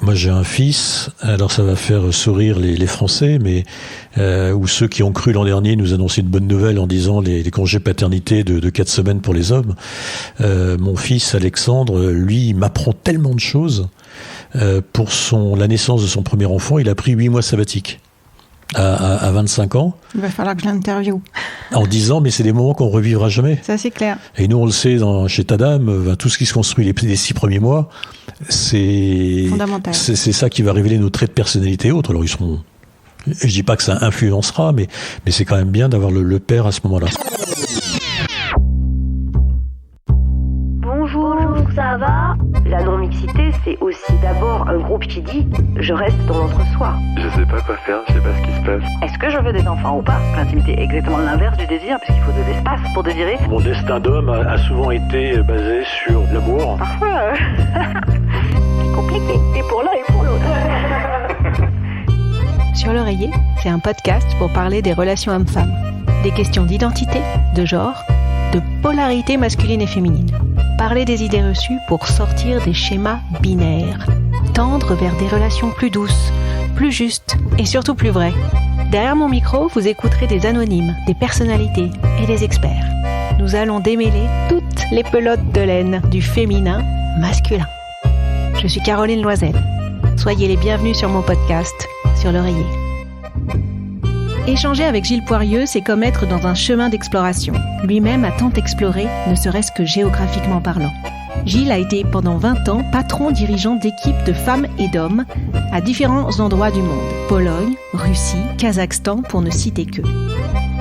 Moi j'ai un fils, alors ça va faire sourire les Français, mais ou ceux qui ont cru l'an dernier nous annoncer une bonne nouvelle en disant les congés paternité de 4 semaines pour les hommes. Mon fils Alexandre, lui, il m'apprend tellement de choses. Pour la naissance de son premier enfant, il a pris 8 mois sabbatiques. À 25 ans. Il va falloir que je l'interviewe. En disant, mais c'est des moments qu'on revivra jamais. Ça, c'est clair. Et nous, on le sait, chez Tadam, tout ce qui se construit les 6 premiers mois, c'est fondamental. C'est ça qui va révéler nos traits de personnalité et autres. Alors, je dis pas que ça influencera, mais c'est quand même bien d'avoir le père à ce moment-là. Bonjour, ça va ? La non-mixité, c'est aussi d'abord un groupe qui dit « je reste dans l'entre-soi ». Je sais pas quoi faire, je sais pas ce qui se passe. Est-ce que je veux des enfants ou pas ? L'intimité est exactement l'inverse du désir, puisqu'il faut de l'espace pour désirer. Mon destin d'homme a souvent été basé sur l'amour. Parfois, c'est compliqué, et pour l'un et pour l'autre. Sur l'oreiller, c'est un podcast pour parler des relations hommes-femmes, des questions d'identité, de genre, de polarité masculine et féminine. Parler des idées reçues pour sortir des schémas binaires. Tendre vers des relations plus douces, plus justes et surtout plus vraies. Derrière mon micro, vous écouterez des anonymes, des personnalités et des experts. Nous allons démêler toutes les pelotes de laine du féminin masculin. Je suis Caroline Loisel. Soyez les bienvenus sur mon podcast, Sur l'oreiller. Échanger avec Gilles Poirieux, c'est comme être dans un chemin d'exploration. Lui-même a tant exploré, ne serait-ce que géographiquement parlant. Gilles a été pendant 20 ans patron dirigeant d'équipes de femmes et d'hommes à différents endroits du monde. Pologne, Russie, Kazakhstan, pour ne citer que.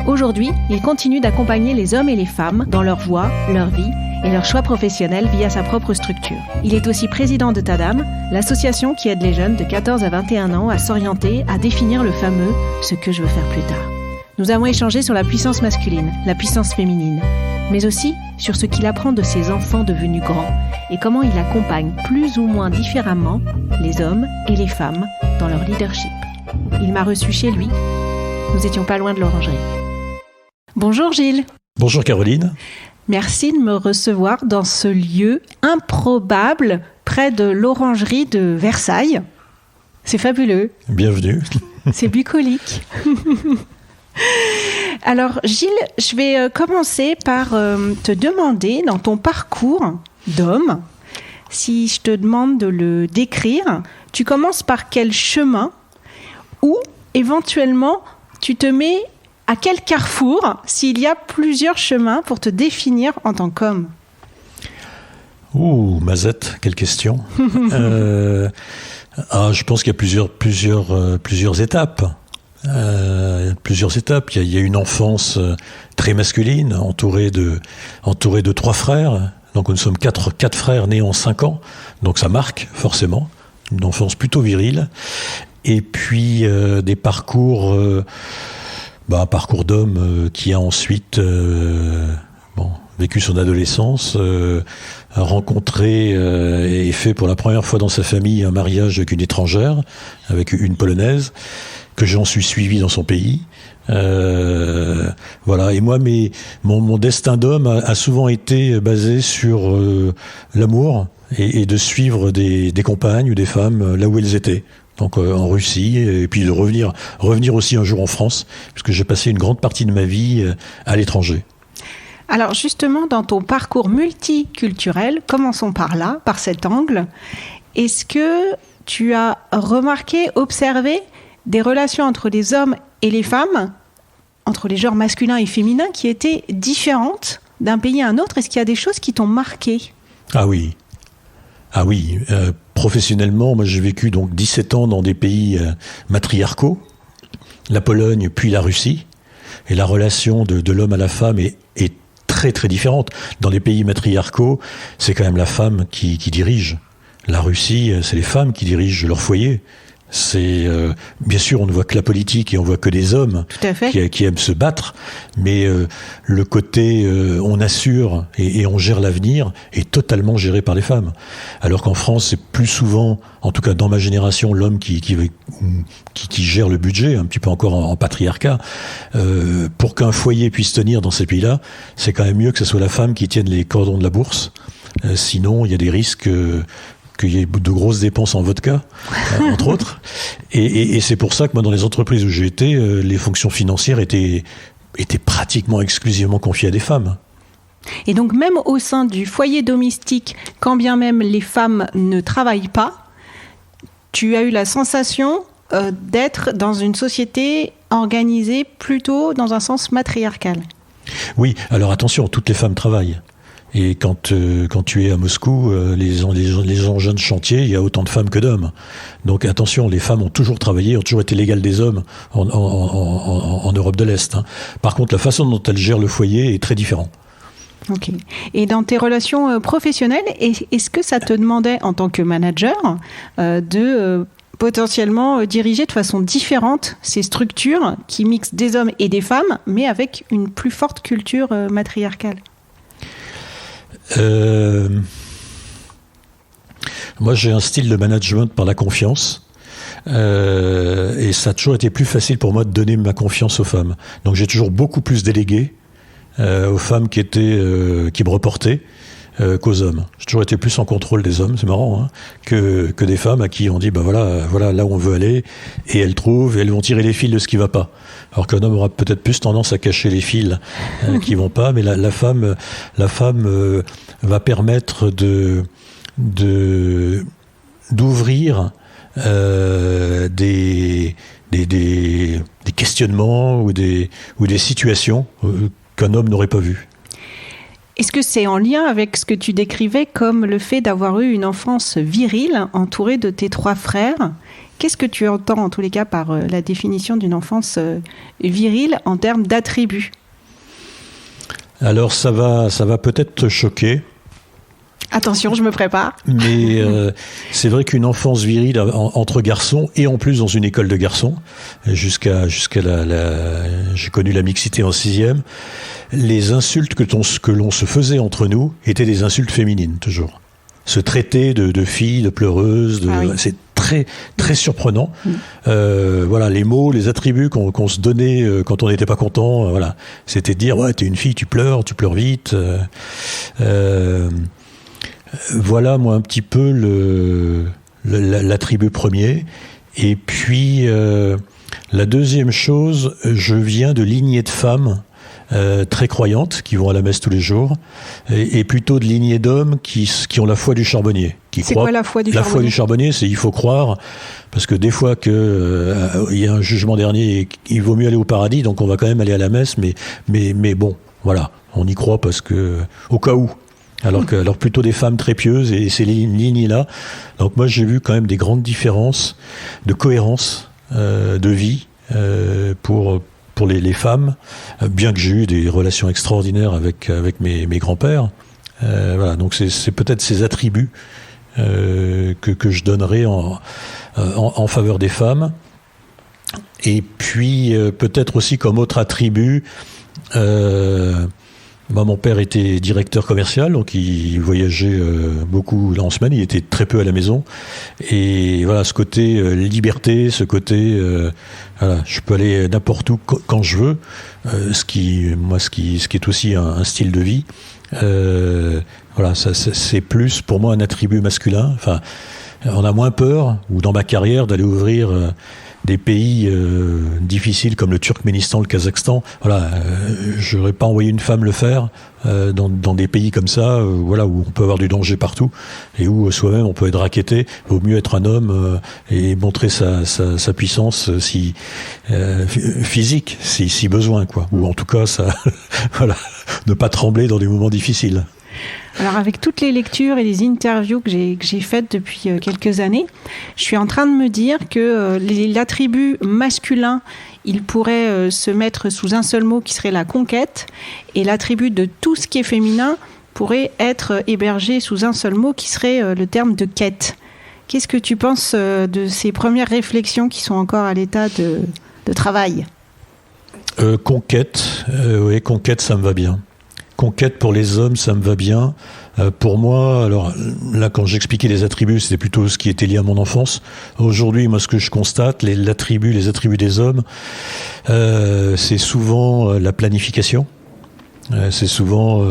Aujourd'hui, il continue d'accompagner les hommes et les femmes dans leur voie, leur vie et leur choix professionnel via sa propre structure. Il est aussi président de Tadam, l'association qui aide les jeunes de 14 à 21 ans à s'orienter, à définir le fameux « ce que je veux faire plus tard ». Nous avons échangé sur la puissance masculine, la puissance féminine, mais aussi sur ce qu'il apprend de ses enfants devenus grands et comment il accompagne plus ou moins différemment les hommes et les femmes dans leur leadership. Il m'a reçu chez lui. Nous étions pas loin de l'orangerie. Bonjour Gilles. Bonjour Caroline. Merci de me recevoir dans ce lieu improbable près de l'orangerie de Versailles. C'est fabuleux. Bienvenue. C'est bucolique. Alors Gilles, je vais commencer par te demander dans ton parcours d'homme, si je te demande de le décrire, tu commences par quel chemin ou éventuellement tu te mets à quel carrefour s'il y a plusieurs chemins pour te définir en tant qu'homme? Ouh, Mazette, quelle question. Je pense qu'il y a plusieurs étapes. Il y a une enfance très masculine, entourée de 3 frères. Donc nous sommes 4 frères nés en 5 ans. Donc ça marque forcément une enfance plutôt virile. Et puis des parcours, un parcours d'homme qui a ensuite vécu son adolescence, rencontré et fait pour la première fois dans sa famille un mariage avec une étrangère, avec une Polonaise, que j'en suis suivi dans son pays. Voilà. Et moi, mon destin d'homme a souvent été basé sur l'amour et de suivre des compagnes ou des femmes là où elles étaient. Donc en Russie, et puis de revenir aussi un jour en France, puisque j'ai passé une grande partie de ma vie à l'étranger. Alors justement, dans ton parcours multiculturel, commençons par là, par cet angle, est-ce que tu as remarqué, observé des relations entre les hommes et les femmes, entre les genres masculins et féminins, qui étaient différentes d'un pays à un autre? Est-ce qu'il y a des choses qui t'ont marqué? Ah oui. Professionnellement, moi j'ai vécu donc 17 ans dans des pays matriarcaux, la Pologne puis la Russie, et la relation de l'homme à la femme est très très différente. Dans les pays matriarcaux, c'est quand même la femme qui dirige. La Russie, c'est les femmes qui dirigent leur foyer. C'est bien sûr, on ne voit que la politique et on voit que des hommes qui aiment se battre, mais le côté on assure et on gère l'avenir est totalement géré par les femmes. Alors qu'en France, c'est plus souvent, en tout cas dans ma génération, l'homme qui gère le budget, un petit peu encore en patriarcat. Pour qu'un foyer puisse tenir dans ces pays-là, c'est quand même mieux que ce soit la femme qui tienne les cordons de la bourse. Sinon, il y a des risques que qu'il y ait de grosses dépenses en vodka, entre autres. Et c'est pour ça que moi, dans les entreprises où j'ai été, les fonctions financières étaient pratiquement exclusivement confiées à des femmes. Et donc même au sein du foyer domestique, quand bien même les femmes ne travaillent pas, tu as eu la sensation d'être dans une société organisée plutôt dans un sens matriarcal. Oui, alors attention, toutes les femmes travaillent. Et quand tu es à Moscou, les engins de chantier, il y a autant de femmes que d'hommes. Donc attention, les femmes ont toujours travaillé, ont toujours été l'égale des hommes en Europe de l'Est. Hein. Par contre, la façon dont elles gèrent le foyer est très différente. Ok. Et dans tes relations professionnelles, est-ce que ça te demandait en tant que manager de potentiellement diriger de façon différente ces structures qui mixent des hommes et des femmes, mais avec une plus forte culture matriarcale ? Moi, j'ai un style de management par la confiance. Et ça a toujours été plus facile pour moi de donner ma confiance aux femmes. Donc j'ai toujours beaucoup plus délégué aux femmes qui me reportaient qu'aux hommes. J'ai toujours été plus en contrôle des hommes, c'est marrant, hein, que des femmes à qui on dit voilà là où on veut aller, et elles trouvent, et elles vont tirer les fils de ce qui va pas. Alors qu'un homme aura peut-être plus tendance à cacher les fils qui vont pas, mais la femme va permettre d'ouvrir des questionnements ou des situations qu'un homme n'aurait pas vues. Est-ce que c'est en lien avec ce que tu décrivais comme le fait d'avoir eu une enfance virile entourée de tes 3 frères ? Qu'est-ce que tu entends en tous les cas par la définition d'une enfance virile en termes d'attributs ? Alors ça va peut-être te choquer. Attention, je me prépare. Mais c'est vrai qu'une enfance virile entre garçons, et en plus dans une école de garçons, jusqu'à j'ai connu la mixité en 6e, les insultes que l'on se faisait entre nous étaient des insultes féminines, toujours. Se traiter de filles, de pleureuses, c'est très, très surprenant. Voilà, les mots, les attributs qu'on se donnait quand on n'était pas content, voilà. C'était de dire, ouais, t'es une fille, tu pleures vite. Voilà, moi, un petit peu l'attribut premier. Et puis, la deuxième chose, je viens de lignées de femmes très croyantes, qui vont à la messe tous les jours, et plutôt de lignées d'hommes qui ont la foi du charbonnier. C'est quoi la foi du charbonnier ? La foi du charbonnier, c'est il faut croire, parce que des fois il y a un jugement dernier, il vaut mieux aller au paradis, donc on va quand même aller à la messe, mais bon, voilà, on y croit parce que, au cas où. Alors plutôt des femmes très pieuses, et ces lignes-là. Donc moi, j'ai vu quand même des grandes différences de cohérence de vie pour les femmes, bien que j'ai eu des relations extraordinaires avec mes grands-pères. Voilà, donc c'est peut-être ces attributs que je donnerais en faveur des femmes. Et puis peut-être aussi comme autre attribut, mon père était directeur commercial, donc il voyageait beaucoup en semaine, il était très peu à la maison. Et voilà, ce côté liberté, ce côté voilà, je peux aller n'importe où quand je veux, ce qui est aussi un style de vie. Voilà, ça, c'est plus pour moi un attribut masculin. Enfin, on a moins peur, ou dans ma carrière, d'aller ouvrir des pays difficiles comme le Turkménistan, le Kazakhstan. Voilà, j'aurais pas envoyé une femme le faire dans des pays comme ça, voilà, où on peut avoir du danger partout et où soi-même on peut être racketté. Il vaut mieux être un homme et montrer sa puissance physique si besoin, quoi. Ou en tout cas, ça, voilà, ne pas trembler dans des moments difficiles. Alors avec toutes les lectures et les interviews que j'ai faites depuis quelques années, je suis en train de me dire que l'attribut masculin, il pourrait se mettre sous un seul mot qui serait la conquête, et l'attribut de tout ce qui est féminin pourrait être hébergé sous un seul mot qui serait le terme de quête. Qu'est-ce que tu penses de ces premières réflexions qui sont encore à l'état de travail ? Conquête, oui, conquête, ça me va bien. Conquête pour les hommes, ça me va bien. Pour moi, alors là, quand j'expliquais les attributs, c'était plutôt ce qui était lié à mon enfance. Aujourd'hui, moi, ce que je constate, les attributs des hommes, c'est souvent la planification. c'est souvent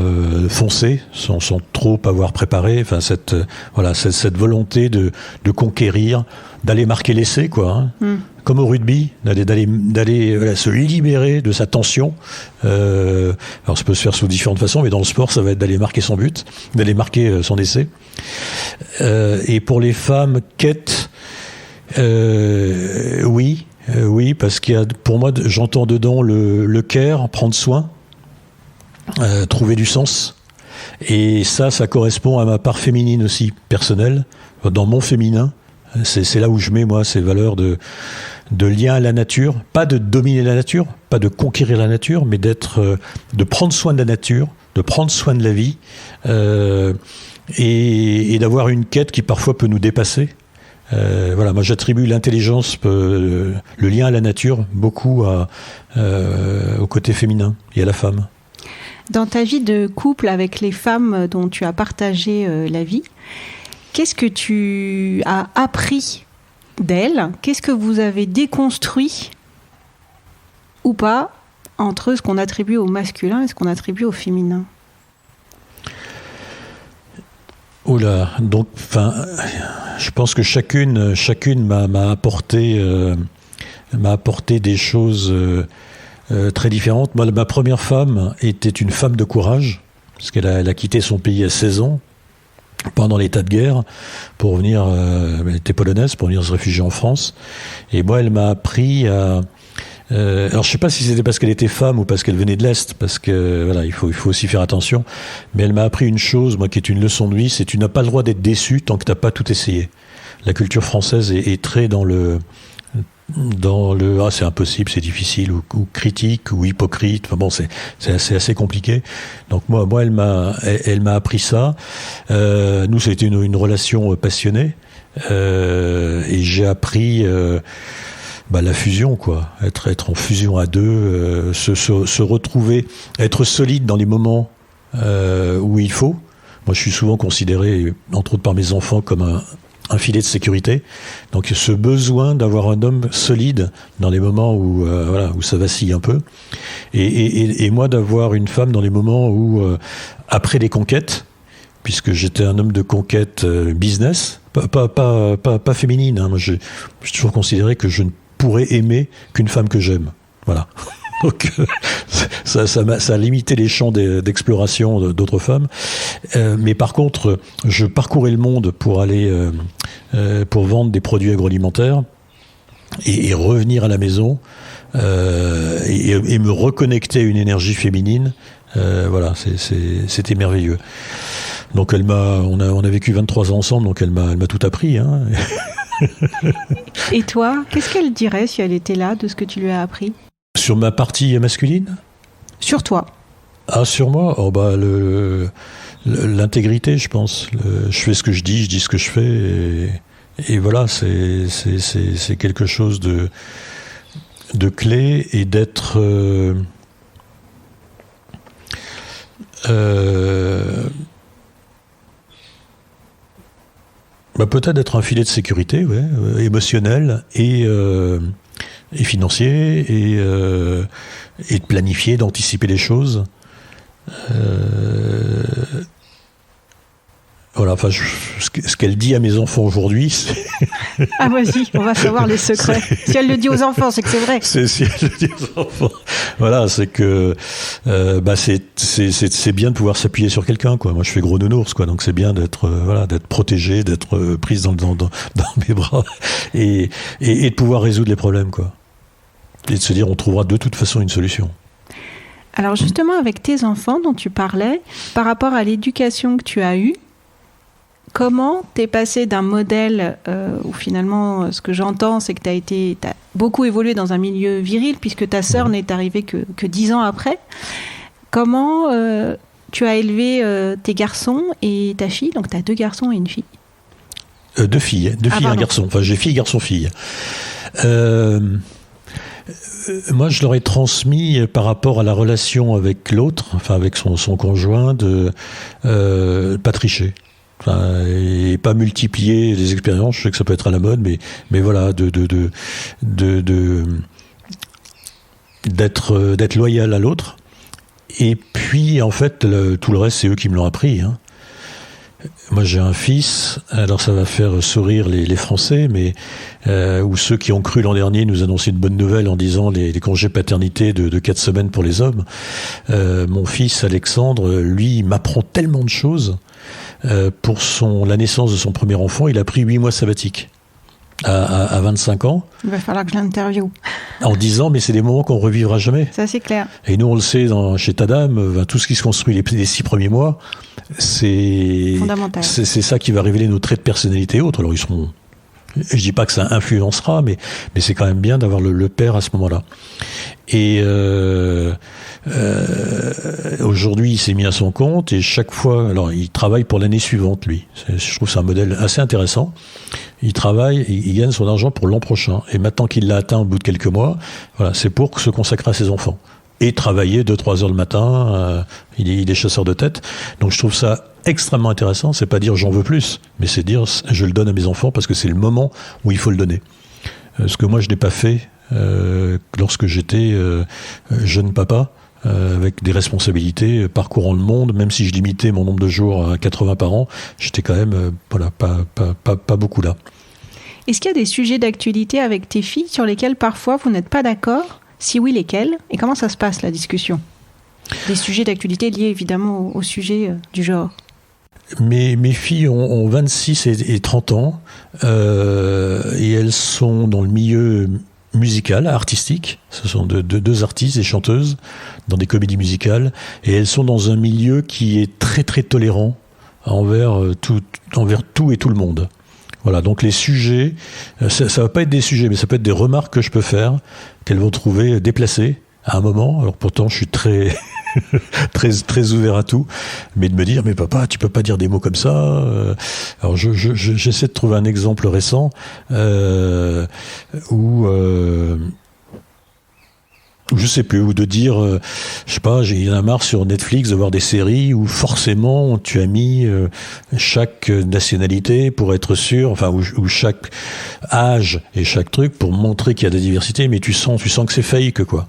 foncé, sans trop avoir préparé. Enfin, cette volonté de conquérir, d'aller marquer l'essai, quoi. Hein. Comme au rugby, d'aller se libérer de sa tension. Alors, ça peut se faire sous différentes façons, mais dans le sport, ça va être d'aller marquer son but, d'aller marquer son essai. Et pour les femmes, quête, oui, parce qu'il y a, pour moi, j'entends dedans le care, prendre soin. Trouver du sens, et ça correspond à ma part féminine aussi personnelle, dans mon féminin. C'est là où je mets moi ces valeurs de lien à la nature, pas de dominer la nature, pas de conquérir la nature, mais de prendre soin de la nature, de prendre soin de la vie, et d'avoir une quête qui parfois peut nous dépasser. Moi j'attribue l'intelligence, le lien à la nature, beaucoup au côté féminin et à la femme. Dans ta vie de couple avec les femmes dont tu as partagé la vie, qu'est-ce que tu as appris d'elles ? Qu'est-ce que vous avez déconstruit ou pas entre ce qu'on attribue au masculin et ce qu'on attribue au féminin ? Oula, donc, je pense que chacune m'a apporté des choses très différentes. Moi, ma première femme était une femme de courage, parce qu'elle a quitté son pays à 16 ans, pendant l'état de guerre, pour venir, elle était polonaise, pour venir se réfugier en France. Et moi, elle m'a appris à... alors, je sais pas si c'était parce qu'elle était femme ou parce qu'elle venait de l'Est, parce que, voilà, il faut aussi faire attention. Mais elle m'a appris une chose, moi, qui est une leçon de vie, c'est que tu n'as pas le droit d'être déçu tant que tu n'as pas tout essayé. La culture française est très dans le c'est impossible, c'est difficile, ou critique, ou hypocrite. Enfin bon, c'est assez compliqué. Donc moi elle m'a appris ça. Nous, ça a été une relation passionnée, et j'ai appris la fusion, quoi. Être en fusion à deux, se retrouver, être solide dans les moments où il faut. Moi, je suis souvent considéré, entre autres par mes enfants, comme un filet de sécurité. Donc ce besoin d'avoir un homme solide dans les moments où ça vacille un peu, et moi d'avoir une femme dans les moments où après les conquêtes, puisque j'étais un homme de conquête business, pas féminine, hein. Moi j'ai toujours considéré que je ne pourrais aimer qu'une femme que j'aime. Voilà. Donc ça a limité les champs d'exploration d'autres femmes. Mais par contre, je parcourais le monde pour aller pour vendre des produits agroalimentaires et revenir à la maison et me reconnecter à une énergie féminine. C'était merveilleux. Donc on a vécu 23 ans ensemble, donc elle m'a tout appris, hein. Et toi, qu'est-ce qu'elle dirait si elle était là de ce que tu lui as appris ? Sur ma partie masculine ? Sur toi. Ah, sur moi ? L'intégrité, je pense. Je fais ce que je dis ce que je fais, et voilà, c'est quelque chose de clé, et d'être peut-être d'être un filet de sécurité, émotionnel et financier, et de planifier, d'anticiper les choses. Voilà, ce qu'elle dit à mes enfants aujourd'hui, c'est... Ah, vas-y, on va savoir les secrets. Si elle le dit aux enfants, c'est que c'est vrai. Si elle le dit aux enfants. Voilà, c'est que c'est bien de pouvoir s'appuyer sur quelqu'un, quoi. Moi, je fais gros nounours, quoi. Donc c'est bien d'être protégé, d'être prise dans mes bras, et de pouvoir résoudre les problèmes, quoi. Et de se dire, on trouvera de toute façon une solution. Alors justement, avec tes enfants dont tu parlais, par rapport à l'éducation que tu as eue, comment t'es passé d'un modèle où finalement, ce que j'entends, c'est que t'as beaucoup évolué dans un milieu viril, puisque ta sœur n'est arrivée que 10 ans après. Comment tu as élevé tes garçons et ta fille ? Donc t'as 2 garçons et une fille. 2 filles et un garçon. Enfin, j'ai fille, garçon, fille. Moi, je leur ai transmis par rapport à la relation avec l'autre, enfin avec son conjoint, de pas tricher. Enfin, et pas multiplier les expériences. Je sais que ça peut être à la mode, mais voilà, d'être loyal à l'autre, Et puis, en fait, tout le reste, c'est eux qui me l'ont appris. Hein. Moi, j'ai un fils, alors ça va faire sourire les Français, mais ou ceux qui ont cru l'an dernier nous annoncer une bonne nouvelle en disant les congés paternité de 4 semaines pour les hommes. Mon fils Alexandre, lui, il m'apprend tellement de choses. Pour la naissance de son premier enfant, il a pris 8 mois sabbatiques. À 25 ans. Il va falloir que je l'interviewe. En disant, mais c'est des moments qu'on revivra jamais. Ça, c'est clair. Et nous, on le sait, chez Tadam, tout ce qui se construit les 6 premiers mois, c'est fondamental. C'est ça qui va révéler nos traits de personnalité et autres. Alors, ils seront... Je dis pas que ça influencera, mais c'est quand même bien d'avoir le père à ce moment-là. Et aujourd'hui, il s'est mis à son compte et chaque fois, alors il travaille pour l'année suivante, lui. Je trouve que c'est un modèle assez intéressant. Il travaille, il gagne son argent pour l'an prochain. Et maintenant qu'il l'a atteint au bout de quelques mois, voilà, c'est pour se consacrer à ses enfants. Et travailler 2-3 heures le matin, il est chasseur de tête. Donc je trouve ça extrêmement intéressant. C'est pas dire j'en veux plus, mais c'est dire je le donne à mes enfants parce que c'est le moment où il faut le donner. Ce que moi je n'ai pas fait lorsque j'étais jeune papa, avec des responsabilités, parcourant le monde, même si je limitais mon nombre de jours à 80 par an, j'étais quand même pas beaucoup là. Est-ce qu'il y a des sujets d'actualité avec tes filles sur lesquels parfois vous n'êtes pas d'accord ? Si oui, lesquels ? Et comment ça se passe, la discussion ? Des sujets d'actualité liés évidemment au sujet du genre. Mes filles ont 26 et 30 ans et elles sont dans le milieu musical, artistique. Ce sont deux artistes et chanteuses dans des comédies musicales et elles sont dans un milieu qui est très très tolérant envers tout et tout le monde. Voilà, donc les sujets, ça va pas être des sujets, mais ça peut être des remarques que je peux faire, qu'elles vont trouver déplacées à un moment. Alors pourtant, je suis très très ouvert à tout, mais de me dire, mais papa, tu peux pas dire des mots comme ça. Alors j'essaie de trouver un exemple récent où je sais plus, ou de dire, je sais pas, il y en a marre sur Netflix de voir des séries où forcément tu as mis chaque nationalité pour être sûr, enfin où chaque âge et chaque truc pour montrer qu'il y a de la diversité, mais tu sens que c'est fake, quoi.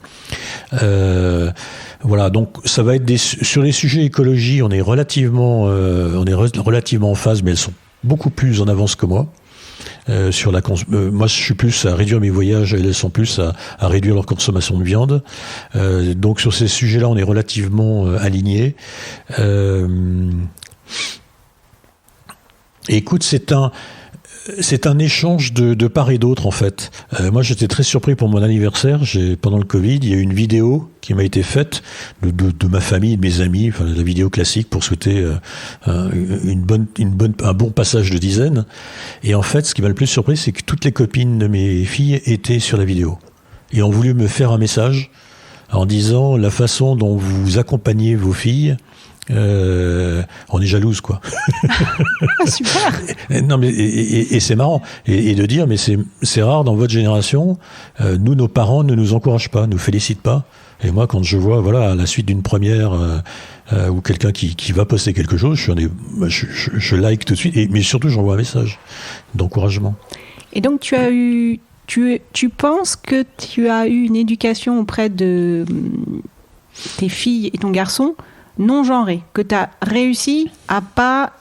Voilà, donc ça va être sur les sujets écologie, on est relativement en phase, mais elles sont beaucoup plus en avance que moi. Moi je suis plus à réduire mes voyages et elles sont plus à réduire leur consommation de viande, donc sur ces sujets-là on est relativement alignés. Écoute, c'est un échange de part et d'autre en fait. Moi j'étais très surpris pour mon anniversaire, pendant le Covid, il y a eu une vidéo qui m'a été faite de ma famille, de mes amis, enfin la vidéo classique pour souhaiter un bon passage de dizaine. Et en fait ce qui m'a le plus surpris, c'est que toutes les copines de mes filles étaient sur la vidéo et ont voulu me faire un message en disant la façon dont vous accompagnez vos filles, on est jalouse, quoi. Super. Non, mais et c'est marrant et de dire mais c'est rare dans votre génération. Nous, nos parents ne nous encouragent pas, nous félicitent pas. Et moi, quand je vois, voilà, à la suite d'une première ou quelqu'un qui va poster quelque chose, je like tout de suite. Mais surtout, j'envoie un message d'encouragement. Et donc, tu penses que tu as eu une éducation auprès de tes filles et ton garçon non genré, que tu as réussi à pas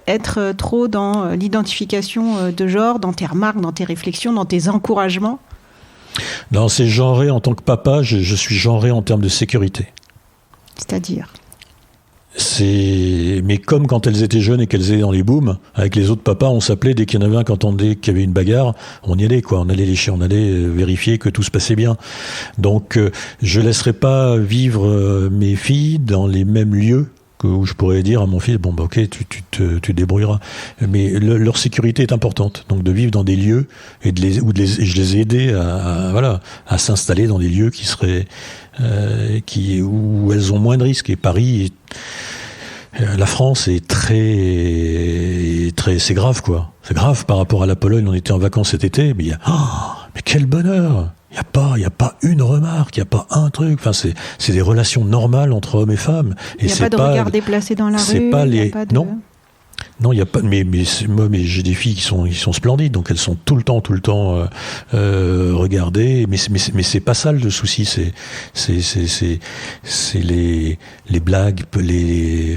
être trop dans l'identification de genre, dans tes remarques, dans tes réflexions, dans tes encouragements ? Non, c'est genré en tant que papa, je suis genré en termes de sécurité. C'est-à-dire ? Mais comme quand elles étaient jeunes et qu'elles étaient dans les booms, avec les autres papas, on s'appelait dès qu'il y en avait un qui entendait qu'il y avait une bagarre, on y allait, quoi. On allait vérifier que tout se passait bien. Donc, je laisserai pas vivre mes filles dans les mêmes lieux où je pourrais dire à mon fils, bon, bah, ok, tu te débrouilleras. Mais leur sécurité est importante. Donc, de vivre dans des lieux et je les ai aidés à s'installer dans des lieux qui seraient, où elles ont moins de risques. Et Paris la France est très, c'est grave, quoi. C'est grave par rapport à la Pologne. On était en vacances cet été, mais mais quel bonheur! Il y a pas une remarque, il y a pas un truc. Enfin, c'est des relations normales entre hommes et femmes. Il n'y a pas de regard déplacé dans la rue. Non. Non, il y a pas. Mais j'ai des filles qui sont splendides, donc elles sont tout le temps regardées. Mais c'est pas ça le souci. C'est les blagues, les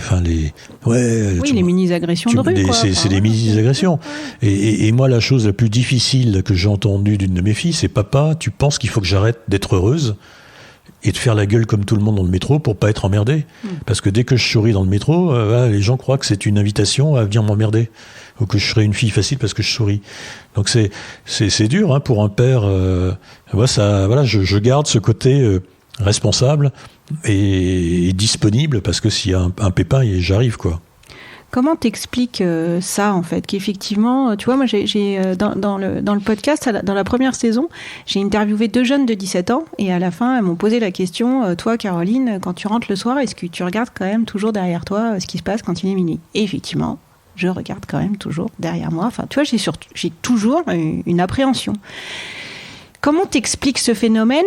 mini-agressions de rue. C'est des mini-agressions. Et moi, la chose la plus difficile que j'ai entendue d'une de mes filles, c'est papa, tu penses qu'il faut que j'arrête d'être heureuse et de faire la gueule comme tout le monde dans le métro pour pas être emmerdé. Parce que dès que je souris dans le métro, les gens croient que c'est une invitation à venir m'emmerder. Ou que je serais une fille facile parce que je souris. Donc c'est dur pour un père. Je garde ce côté responsable et disponible parce que s'il y a un pépin, j'arrive, quoi. Comment t'expliques ça, en fait, qu'effectivement, tu vois, moi, j'ai dans le podcast, dans la première saison, j'ai interviewé 2 jeunes de 17 ans, et à la fin, elles m'ont posé la question, toi, Caroline, quand tu rentres le soir, est-ce que tu regardes quand même toujours derrière toi ce qui se passe quand il est minuit ? Et effectivement, je regarde quand même toujours derrière moi. Enfin, tu vois, j'ai toujours une appréhension. Comment t'expliques ce phénomène ?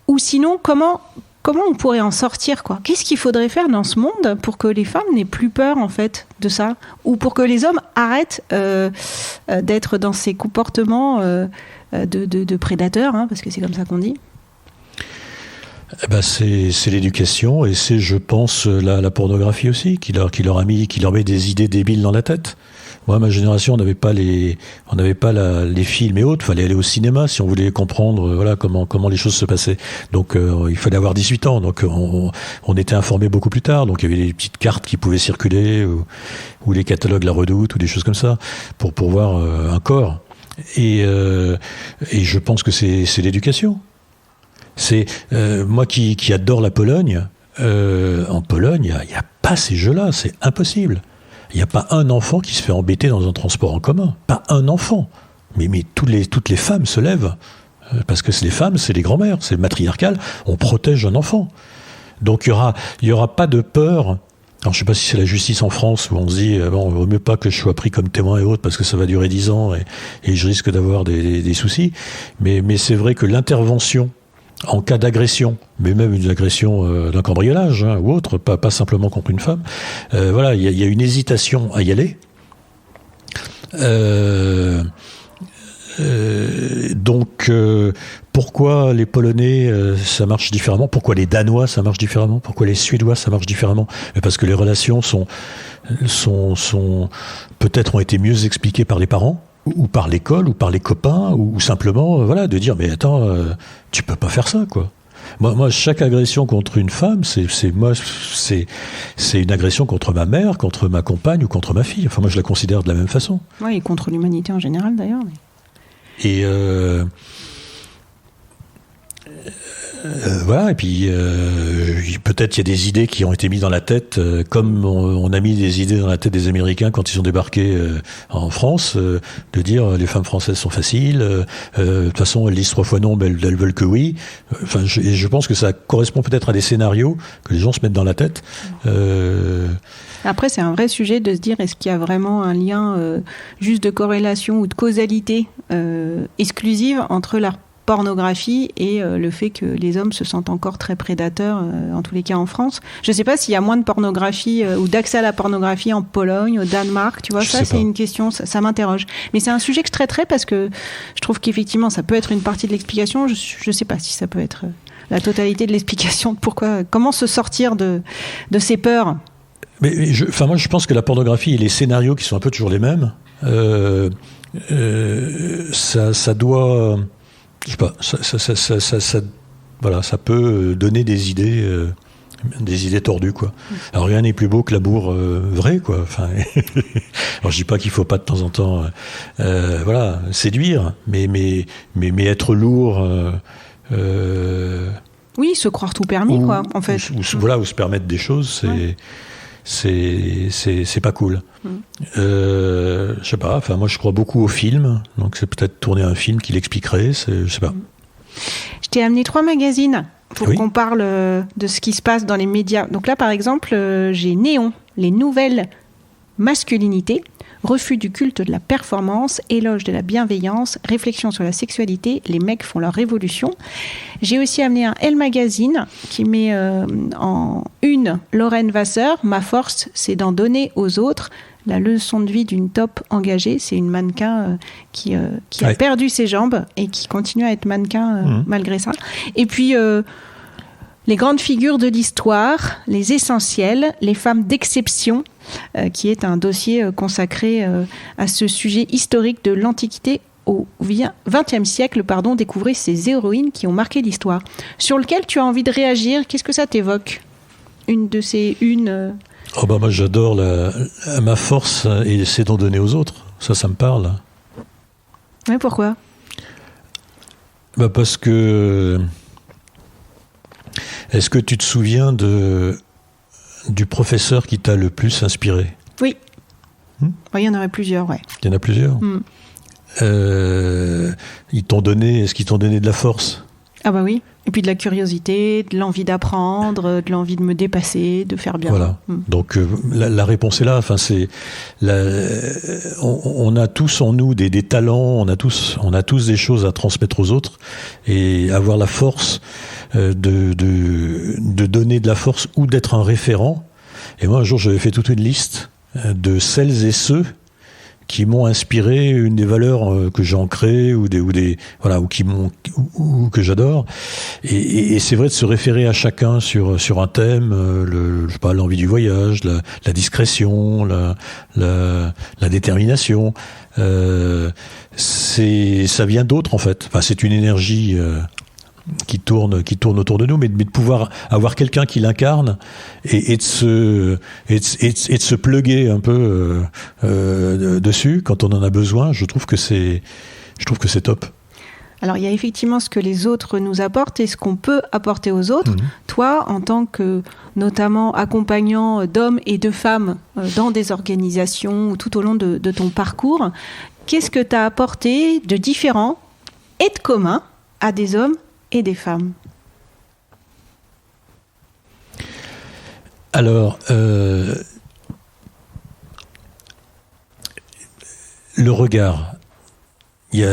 Ou sinon, comment on pourrait en sortir, quoi ? Qu'est-ce qu'il faudrait faire dans ce monde pour que les femmes n'aient plus peur, en fait, de ça ? Ou pour que les hommes arrêtent d'être dans ces comportements de prédateurs, parce que c'est comme ça qu'on dit. C'est l'éducation et c'est, je pense, la pornographie aussi qui leur met des idées débiles dans la tête. Moi, ma génération, on n'avait pas les films et autres. Fallait aller au cinéma si on voulait comprendre, comment les choses se passaient. Donc, il fallait avoir 18 ans. Donc, on était informés beaucoup plus tard. Donc, il y avait des petites cartes qui pouvaient circuler ou les catalogues La Redoute ou des choses comme ça pour voir un corps. Et je pense que c'est l'éducation. C'est moi qui adore la Pologne. En Pologne, il y a pas ces jeux-là. C'est impossible. Il n'y a pas un enfant qui se fait embêter dans un transport en commun. Pas un enfant. Mais toutes les femmes se lèvent. Parce que les femmes, c'est les grand-mères. C'est matriarcal. On protège un enfant. Donc il y aura pas de peur. Alors je sais pas si c'est la justice en France où on se dit il vaut mieux pas que je sois pris comme témoin et autres parce que ça va durer 10 ans et je risque d'avoir des soucis. Mais c'est vrai que l'intervention en cas d'agression, mais même une agression d'un cambriolage ou autre, pas simplement contre une femme, il y a une hésitation à y aller. Donc, pourquoi les Polonais, ça marche différemment ? Pourquoi les Danois, ça marche différemment ? Pourquoi les Suédois, ça marche différemment ? Parce que les relations sont peut-être ont été mieux expliquées par les parents, ou par l'école, ou par les copains, ou simplement, de dire, mais attends, tu peux pas faire ça, quoi. Moi, chaque agression contre une femme, c'est une agression contre ma mère, contre ma compagne ou contre ma fille. Enfin, moi, je la considère de la même façon. Oui, et contre l'humanité en général, d'ailleurs. Et et puis peut-être il y a des idées qui ont été mises dans la tête, comme on a mis des idées dans la tête des Américains quand ils ont débarqué en France, de dire les femmes françaises sont faciles, de toute façon elles disent 3 fois non, mais elles veulent que oui. Enfin, je pense que ça correspond peut-être à des scénarios que les gens se mettent dans la tête. Après, c'est un vrai sujet de se dire est-ce qu'il y a vraiment un lien juste de corrélation ou de causalité exclusive entre la pornographie et le fait que les hommes se sentent encore très prédateurs, en tous les cas en France. Je ne sais pas s'il y a moins de pornographie ou d'accès à la pornographie en Pologne, au Danemark, tu vois, ça c'est une question, ça m'interroge. Mais c'est un sujet que je traiterai parce que je trouve qu'effectivement ça peut être une partie de l'explication, je ne sais pas si ça peut être la totalité de l'explication de comment se sortir de ces peurs. Mais moi je pense que la pornographie et les scénarios qui sont un peu toujours les mêmes, ça doit... Je sais pas, ça peut donner des idées tordues, quoi. Alors rien n'est plus beau que l'amour vrai, quoi. Enfin, alors je dis pas qu'il faut pas de temps en temps, séduire, mais être lourd. Oui, se croire tout permis, quoi, en fait. Ou se permettre des choses, c'est pas cool. Je sais pas, enfin moi je crois beaucoup au film, donc c'est peut-être tourner un film qui l'expliquerait, je sais pas. Je t'ai amené 3 magazines pour qu'on parle de ce qui se passe dans les médias. Donc là par exemple, j'ai Néon, les nouvelles masculinités, refus du culte de la performance, éloge de la bienveillance, réflexion sur la sexualité, les mecs font leur révolution. J'ai aussi amené un Elle Magazine qui met en une Lorraine Vasseur, ma force c'est d'en donner aux autres, la leçon de vie d'une top engagée. C'est une mannequin qui a perdu ses jambes et qui continue à être mannequin malgré ça. Et puis, les grandes figures de l'histoire, les essentiels, les femmes d'exception, qui est un dossier consacré à ce sujet historique de l'Antiquité au XXe siècle, découvrir ces héroïnes qui ont marqué l'histoire. Sur lequel tu as envie de réagir, qu'est-ce que ça t'évoque ? Oh bah moi j'adore ma force et c'est d'en donner aux autres. Ça me parle. Oui, pourquoi ? Bah parce que... Est-ce que tu te souviens du professeur qui t'a le plus inspiré ? Oui. Il y en aurait plusieurs, ouais. Il y en a plusieurs ? Est-ce qu'ils t'ont donné de la force ? Ah bah oui. Et puis de la curiosité, de l'envie d'apprendre, de l'envie de me dépasser, de faire bien. Voilà. Donc la réponse est là. Enfin, on a tous en nous des talents, on a tous des choses à transmettre aux autres et avoir la force de donner de la force ou d'être un référent. Et moi un jour j'avais fait toute une liste de celles et ceux qui m'ont inspiré une des valeurs que j'ai ancrées ou que j'adore. Et c'est vrai de se référer à chacun sur un thème, l'envie du voyage, la discrétion, la détermination. Ça vient d'autres en fait. Enfin, c'est une énergie qui tourne autour de nous, mais de pouvoir avoir quelqu'un qui l'incarne et de se plugger un peu dessus quand on en a besoin. Je trouve que c'est top. Alors il y a effectivement ce que les autres nous apportent et ce qu'on peut apporter aux autres. Toi, en tant que notamment accompagnant d'hommes et de femmes dans des organisations ou tout au long de ton parcours, qu'est-ce que tu as apporté de différent et de commun à des hommes et des femmes? Alors, le regard. Il y a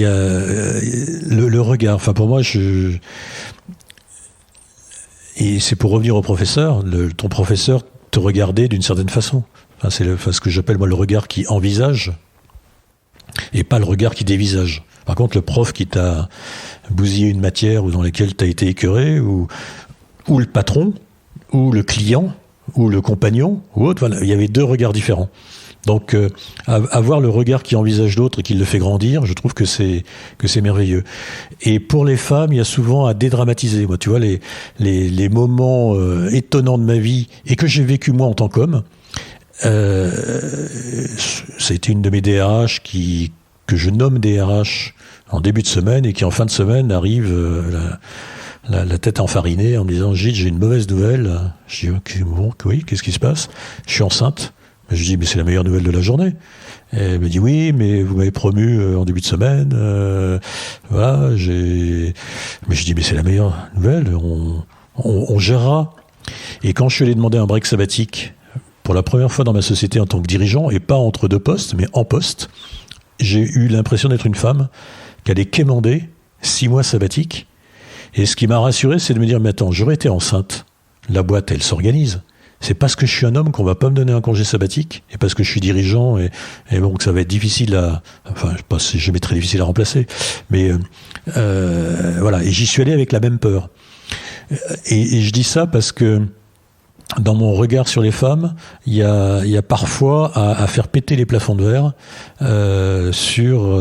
le regard. Enfin, pour moi, et c'est pour revenir au professeur. Ton professeur te regardait d'une certaine façon. Enfin, c'est ce que j'appelle moi le regard qui envisage, et pas le regard qui dévisage. Par contre, le prof qui t'a bousillé une matière ou dans laquelle tu as été écœuré, ou le patron, ou le client, ou le compagnon, ou autre, voilà, il y avait deux regards différents. Donc, avoir le regard qui envisage l'autre et qui le fait grandir, je trouve que c'est merveilleux. Et pour les femmes, il y a souvent à dédramatiser. Moi, tu vois, les moments étonnants de ma vie et que j'ai vécu moi en tant qu'homme, c'était une de mes DRH que je nomme DRH en début de semaine et qui en fin de semaine arrive la tête enfarinée en me disant « Gilles, j'ai une mauvaise nouvelle. » Je dis « Ok, bon, oui, qu'est-ce qui se passe ? Je suis enceinte. » Je dis « Mais c'est la meilleure nouvelle de la journée. » Et elle me dit « Oui, mais vous m'avez promu en début de semaine. Voilà, Mais je dis « Mais c'est la meilleure nouvelle. On gérera. » Et quand je suis allé demander un break sabbatique pour la première fois dans ma société en tant que dirigeant, et pas entre deux postes, mais en poste, j'ai eu l'impression d'être une femme qui allait quémander 6 mois sabbatiques. Et ce qui m'a rassuré, c'est de me dire, mais attends, j'aurais été enceinte. La boîte, elle s'organise. C'est parce que je suis un homme qu'on va pas me donner un congé sabbatique, et parce que je suis dirigeant, et bon, que ça va être difficile enfin, je sais pas si jamais très difficile à remplacer. Mais, voilà. Et j'y suis allé avec la même peur. Et je dis ça parce que, dans mon regard sur les femmes, il y a parfois à faire péter les plafonds de verre sur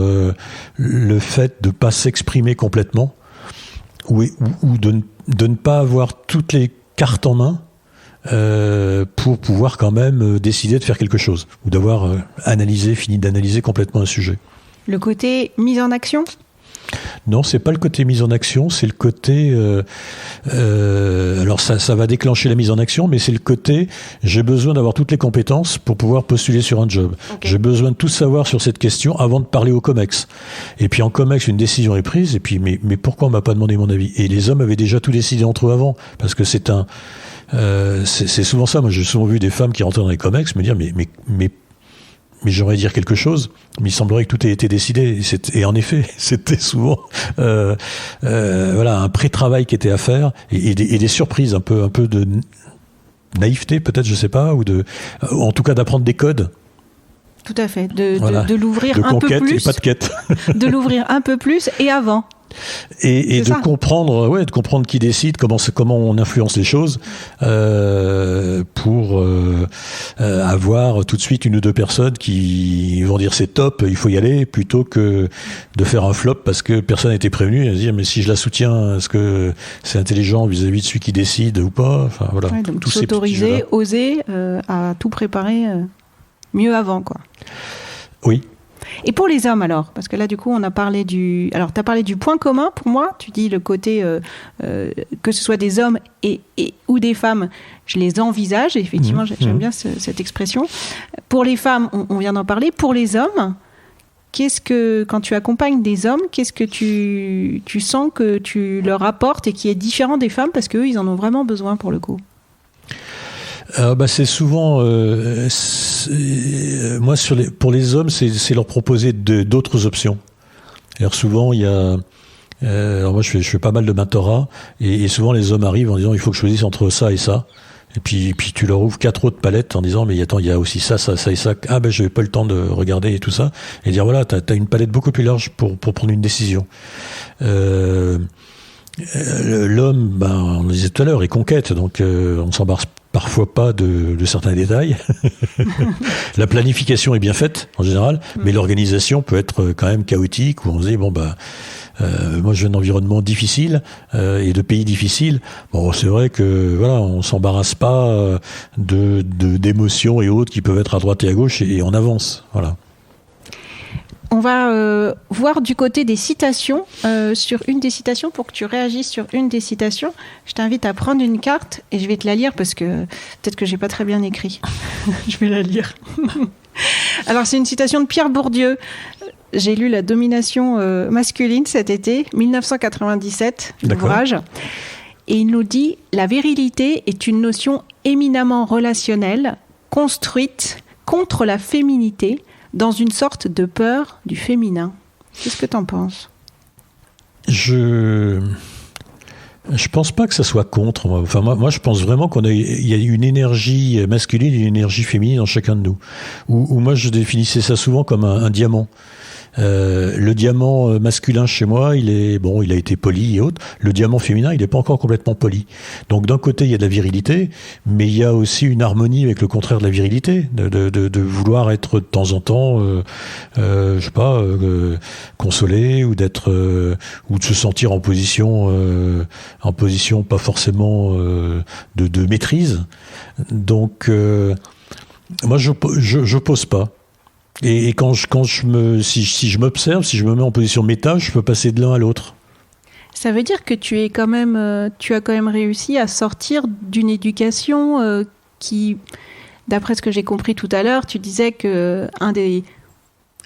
le fait de ne pas s'exprimer complètement ou de ne pas avoir toutes les cartes en main pour pouvoir quand même décider de faire quelque chose ou d'avoir fini d'analyser complètement un sujet. Le côté mise en action ? Non, c'est pas le côté mise en action, c'est le côté... alors ça va déclencher la mise en action, mais c'est le côté j'ai besoin d'avoir toutes les compétences pour pouvoir postuler sur un job. Okay. J'ai besoin de tout savoir sur cette question avant de parler au COMEX. Et puis en COMEX, une décision est prise, et puis mais pourquoi on m'a pas demandé mon avis ? Et les hommes avaient déjà tout décidé entre eux avant, parce que c'est souvent ça. Moi, j'ai souvent vu des femmes qui rentraient dans les COMEX me dire mais j'aurais dire quelque chose, mais il semblerait que tout ait été décidé. Et en effet, c'était souvent voilà, un pré-travail qui était à faire et des surprises, un peu de naïveté peut-être, je sais pas, ou en tout cas d'apprendre des codes Tout à fait, de l'ouvrir un peu plus. Et pas de quête. De l'ouvrir un peu plus et avant. Et de comprendre qui décide, comment on influence les choses pour avoir tout de suite une ou deux personnes qui vont dire c'est top, il faut y aller, plutôt que de faire un flop parce que personne n'a été prévenu et se dire mais si je la soutiens, est-ce que c'est intelligent vis-à-vis de celui qui décide ou pas, enfin voilà. Ouais, donc s'autoriser, oser à tout préparer mieux avant, quoi. Oui. Et pour les hommes alors, parce que là du coup on a parlé alors tu as parlé du point commun pour moi, tu dis le côté que ce soit des hommes ou des femmes, je les envisage, et effectivement j'aime bien cette expression. Pour les femmes, on vient d'en parler. Pour les hommes, quand tu accompagnes des hommes, qu'est-ce que tu sens que tu leur apportes et qui est différent des femmes, parce qu'eux ils en ont vraiment besoin pour le coup? C'est souvent moi pour les hommes c'est leur proposer d'autres options. Alors souvent il y a alors moi je fais pas mal de mentorat et souvent les hommes arrivent en disant il faut que je choisisse entre ça et ça, et puis tu leur ouvres 4 autres palettes en disant mais attends, il y a aussi ça et ça, je n'ai pas le temps de regarder et tout ça, et dire voilà, t'as une palette beaucoup plus large pour prendre une décision. L'homme, on le disait tout à l'heure, est conquête, donc on s'embarque parfois pas de certains détails. La planification est bien faite en général, mais l'organisation peut être quand même chaotique, où on se dit moi je viens d'un environnement difficile et de pays difficiles. Bon, c'est vrai que voilà, on s'embarrasse pas d'émotions et autres qui peuvent être à droite et à gauche, et on avance. Voilà. On va voir du côté des citations, sur une des citations, pour que tu réagisses sur une des citations. Je t'invite à prendre une carte et je vais te la lire parce que peut-être que j'ai pas très bien écrit. Je vais la lire. Alors c'est une citation de Pierre Bourdieu. J'ai lu La domination masculine cet été, 1997, l'ouvrage. Et il nous dit « La virilité est une notion éminemment relationnelle, construite contre la féminité, dans une sorte de peur du féminin. » Qu'est-ce que t'en penses ? Je pense pas que ça soit contre. Moi, je pense vraiment il y a une énergie masculine et une énergie féminine en chacun de nous. Ou moi, je définissais ça souvent comme un diamant. Le diamant masculin chez moi, il a été poli et autres. Le diamant féminin, il n'est pas encore complètement poli. Donc d'un côté, il y a de la virilité, mais il y a aussi une harmonie avec le contraire de la virilité, de vouloir être de temps en temps, consolé, ou ou de se sentir en position pas forcément de maîtrise. Donc moi, je pose pas. Et si je m'observe, si je me mets en position méta, je peux passer de l'un à l'autre. Ça veut dire que tu as quand même réussi à sortir d'une éducation qui, d'après ce que j'ai compris tout à l'heure, tu disais que un des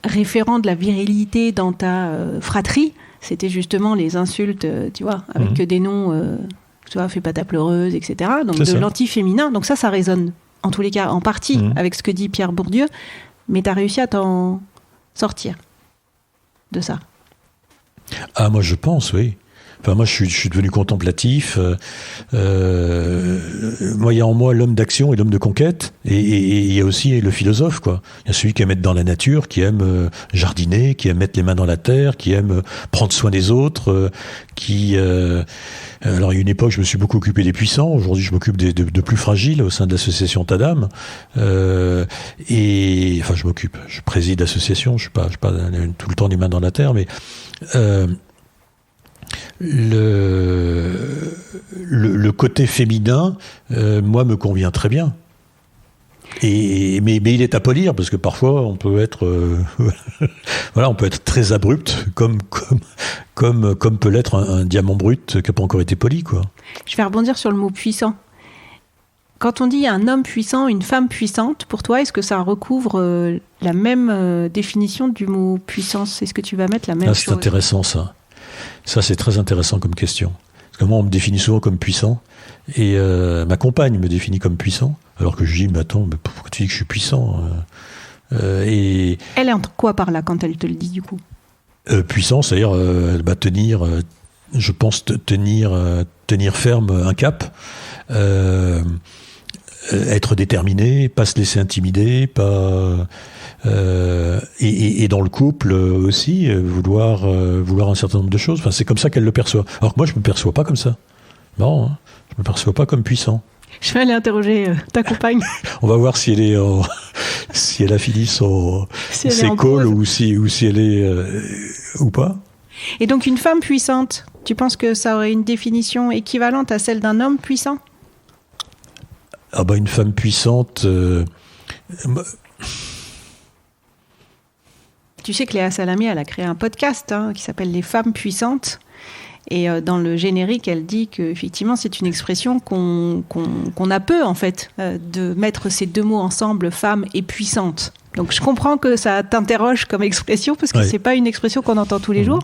référents de la virilité dans ta fratrie, c'était justement les insultes, tu vois, avec des noms, tu vois, fais pas ta pleureuse, etc. Donc c'est de l'anti-féminin. Donc ça résonne, en tous les cas, en partie, avec ce que dit Pierre Bourdieu. Mais tu as réussi à t'en sortir de ça. Ah, moi je pense, oui. Enfin, moi je suis devenu contemplatif. Moi, il y a en moi l'homme d'action et l'homme de conquête. Et il y a aussi le philosophe, quoi. Il y a celui qui aime être dans la nature, qui aime jardiner, qui aime mettre les mains dans la terre, qui aime prendre soin des autres, alors, il y a une époque, je me suis beaucoup occupé des puissants. Aujourd'hui, je m'occupe de plus fragiles au sein de l'association Tadam. Je préside l'association. Je suis pas tout le temps les mains dans la terre, mais le côté féminin, moi, me convient très bien. Mais il est à polir, parce que parfois on peut être on peut être très abrupt, comme peut l'être un diamant brut qui n'a pas encore été poli, quoi. Je vais rebondir sur le mot puissant. Quand on dit un homme puissant, une femme puissante, pour toi, est-ce que ça recouvre la même définition du mot puissance ? Est-ce que tu vas mettre la même chose ? C'est intéressant, ça. Ça, c'est très intéressant comme question. Parce que moi, on me définit souvent comme puissant, et ma compagne me définit comme puissant. Alors que je dis, mais attends, pourquoi tu dis que je suis puissant ? Elle est entre quoi par là quand elle te le dit, du coup ? Puissant, c'est-à-dire elle va tenir, je pense tenir ferme un cap, être déterminé, pas se laisser intimider, pas et dans le couple aussi vouloir un certain nombre de choses. Enfin, c'est comme ça qu'elle le perçoit. Alors que moi, je me perçois pas comme ça. Non, hein, je me perçois pas comme puissant. Je vais aller interroger ta compagne. On va voir si elle est si elle a fini ses calls ou si elle est ou pas. Et donc une femme puissante, tu penses que ça aurait une définition équivalente à celle d'un homme puissant ? Ah bah une femme puissante. Tu sais que Léa Salamé, elle a créé un podcast qui s'appelle Les femmes puissantes. Et dans le générique, elle dit qu'effectivement, c'est une expression qu'on a peu, en fait, de mettre ces deux mots ensemble, femme et puissante. Donc je comprends que ça t'interroge comme expression, parce que c'est pas une expression qu'on entend tous les jours.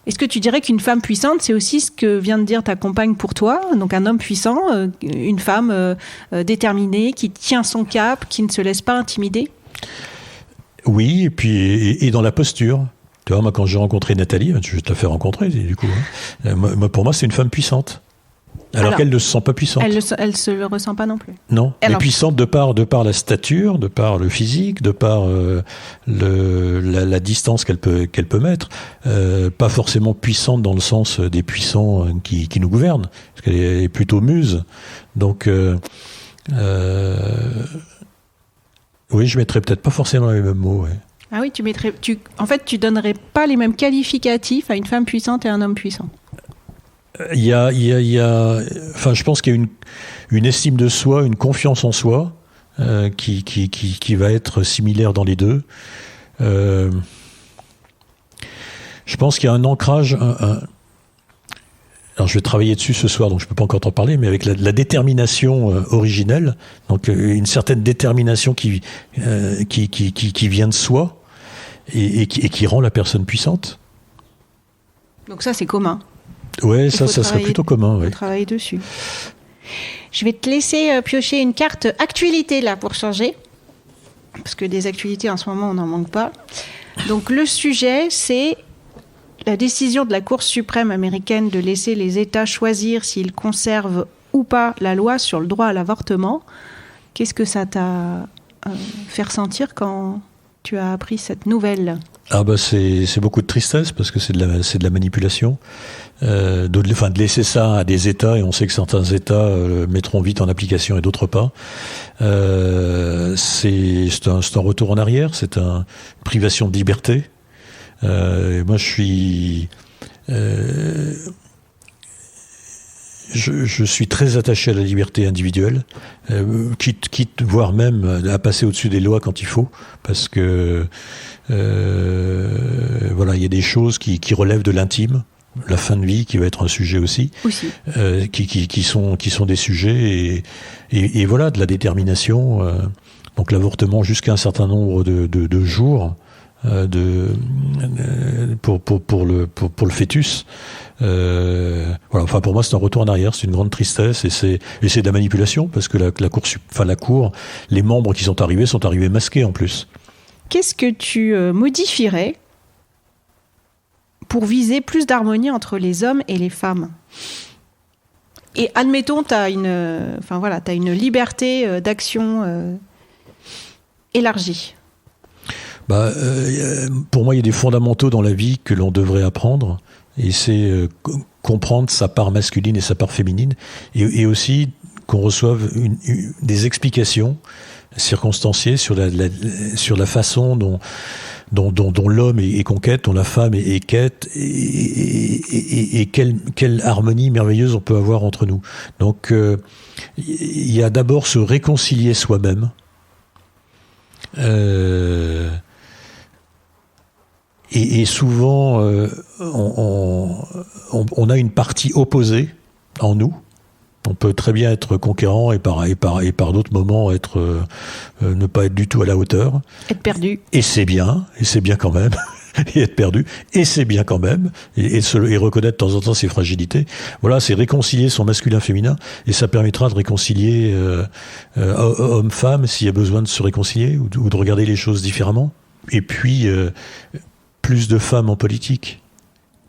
Est-ce que tu dirais qu'une femme puissante, c'est aussi ce que vient de dire ta compagne pour toi ? Donc un homme puissant, une femme déterminée, qui tient son cap, qui ne se laisse pas intimider ? Oui, et puis et dans la posture. Tu vois, moi, quand j'ai rencontré Nathalie, je te la fais rencontrer, du coup. Hein. Pour moi, c'est une femme puissante. Alors qu'elle ne se sent pas puissante. Elle se le ressent pas non plus. Non, elle est puissante de par la stature, de par le physique, de par la distance qu'elle peut mettre. Pas forcément puissante dans le sens des puissants qui nous gouvernent, parce qu'elle est plutôt muse. Donc, oui, je mettrais peut-être pas forcément les mêmes mots, ouais. Ah oui, en fait, tu donnerais pas les mêmes qualificatifs à une femme puissante et à un homme puissant. Enfin, je pense qu'il y a une estime de soi, une confiance en soi qui va être similaire dans les deux. Je pense qu'il y a un ancrage. Alors, je vais travailler dessus ce soir, donc je peux pas encore t'en parler, mais avec la détermination originelle, donc une certaine détermination qui vient de soi et qui rend la personne puissante. Donc ça, c'est commun. Ouais, ça serait plutôt commun. Il faut travailler dessus. Je vais te laisser piocher une carte actualité là pour changer, parce que des actualités en ce moment, on n'en manque pas. Donc le sujet, c'est la décision de la Cour suprême américaine de laisser les États choisir s'ils conservent ou pas la loi sur le droit à l'avortement. Qu'est-ce que ça t'a fait ressentir quand tu as appris cette nouvelle ? Ah bah c'est beaucoup de tristesse parce que c'est de la manipulation. De laisser ça à des États, et on sait que certains États mettront vite en application et d'autres pas. C'est un retour en arrière, c'est une privation de liberté. Moi, je suis très attaché à la liberté individuelle, quitte voire même à passer au-dessus des lois quand il faut, parce que voilà, il y a des choses qui relèvent de l'intime, la fin de vie qui va être un sujet aussi. Qui sont des sujets et voilà, de la détermination. Donc l'avortement jusqu'à un certain nombre de jours. Pour le fœtus. Voilà. Enfin, pour moi, c'est un retour en arrière, c'est une grande tristesse et c'est de la manipulation parce que la cour, les membres qui sont arrivés masqués en plus. Qu'est-ce que tu modifierais pour viser plus d'harmonie entre les hommes et les femmes ? Et admettons, t'as une liberté d'action élargie. Pour moi, il y a des fondamentaux dans la vie que l'on devrait apprendre, et c'est comprendre sa part masculine et sa part féminine, et aussi qu'on reçoive des explications circonstanciées sur la façon dont l'homme est conquête, dont la femme est quête, et quelle harmonie merveilleuse on peut avoir entre nous. Donc, il y a d'abord se réconcilier soi-même. Et souvent, on a une partie opposée en nous. On peut très bien être conquérant et par d'autres moments ne pas être du tout à la hauteur. Être perdu. Et c'est bien quand même. Et être perdu, et c'est bien quand même. Et reconnaître de temps en temps ses fragilités. Voilà, c'est réconcilier son masculin-féminin, et ça permettra de réconcilier homme-femme s'il y a besoin de se réconcilier ou de regarder les choses différemment. Et puis plus de femmes en politique,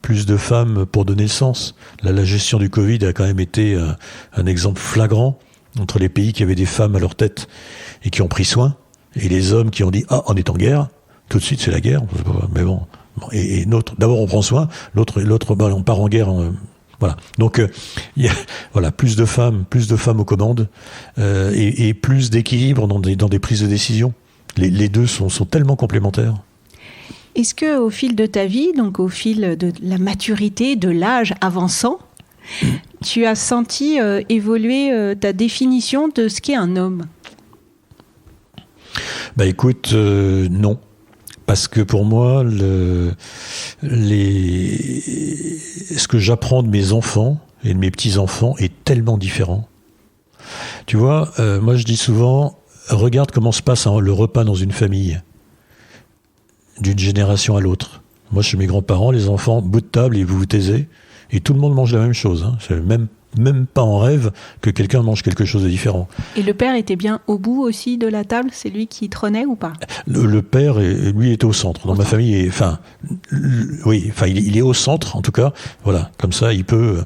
plus de femmes pour donner le sens. Là, la gestion du Covid a quand même été un exemple flagrant entre les pays qui avaient des femmes à leur tête et qui ont pris soin, et les hommes qui ont dit « Ah, on est en guerre », tout de suite c'est la guerre, mais bon. Et notre, d'abord on prend soin, l'autre on part en guerre. Voilà. Donc il y a voilà plus de femmes aux commandes et plus d'équilibre dans des prises de décision. Les deux sont tellement complémentaires. Est-ce que au fil de ta vie, donc au fil de la maturité, de l'âge avançant, tu as senti évoluer ta définition de ce qu'est un homme ? Bah écoute, non. Parce que pour moi, ce que j'apprends de mes enfants et de mes petits-enfants est tellement différent. Tu vois, moi je dis souvent, regarde comment se passe le repas dans une famille, d'une génération à l'autre. Moi, chez mes grands-parents, les enfants, bout de table, et vous vous taisez, et tout le monde mange la même chose. Hein. C'est même pas en rêve que quelqu'un mange quelque chose de différent. Et le père était bien au bout aussi de la table ? C'est lui qui trônait ou pas ? Le père, lui, était au centre. Dans ma famille, il est au centre, en tout cas. Voilà, comme ça, il peut